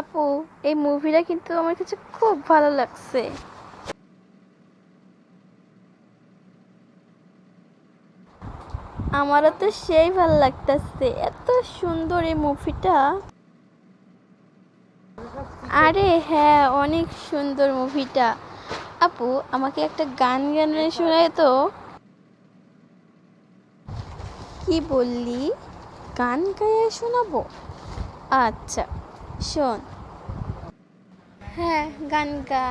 আপু, এই মুভিটা কিন্তু আমার কাছে খুব ভালো লাগছে। আমারও তো সেই ভালো লাগতেছে, এত সুন্দর এই মুভিটা। আরে হ্যাঁ, অনেক সুন্দর মুভিটা। আপু, আমাকে একটা গান গানে শোনায় তো। কি বললি? গান গাইয়ে শোনাবো? আচ্ছা, শোন। হ্যাঁ, গান গা।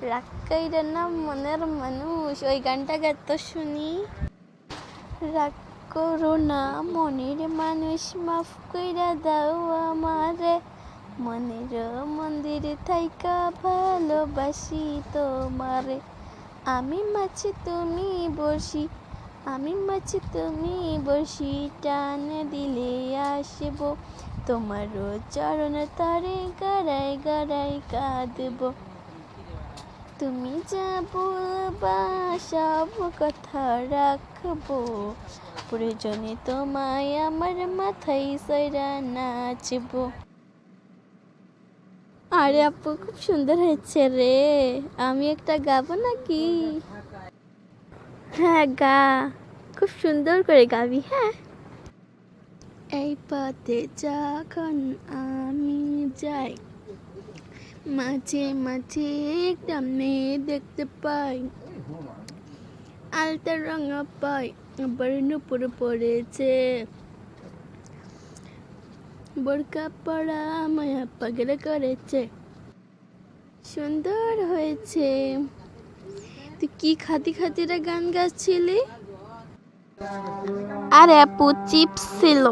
রাগ কইরা না মনের মানুষ, ওই গানটা গাতো শুনি। রাগ করো না মনের মানুষ, মাফ কইরা দাও আমারে। মনের মন্দিরে থাইকা ভালোবাসি তোমারে। আমি মাছি তুমি বসি, আমি মাছি তুমি বসি, টান দিলে আসব তোমারও চরণ তারে গাড়াই গাড়াই কাঁদব। তুমি যা বলবা সব কথা রাখবো, প্রয়োজনে তোমায় আমার মাথায় সইরা নাচবো। আরে আপু, খুব সুন্দর হয়েছে রে। আমি একটা গাবো নাকি? হ্যাঁ, গা। খুব সুন্দর করে গাবি, হ্যাঁ। এই পথে যখন আমি যাই, মাঝে মাঝে একটা মেয়ে দেখতে পাই। আলতা রঙা পাই, আবার নুপুর পড়েছে। বোরকা পড়া মায়া পাগল করেছে। সুন্দর হয়েছে। তুই কি খাতি খাতিরা গান গাচ্ছিলি? আরে আপু, চিপস ছিল।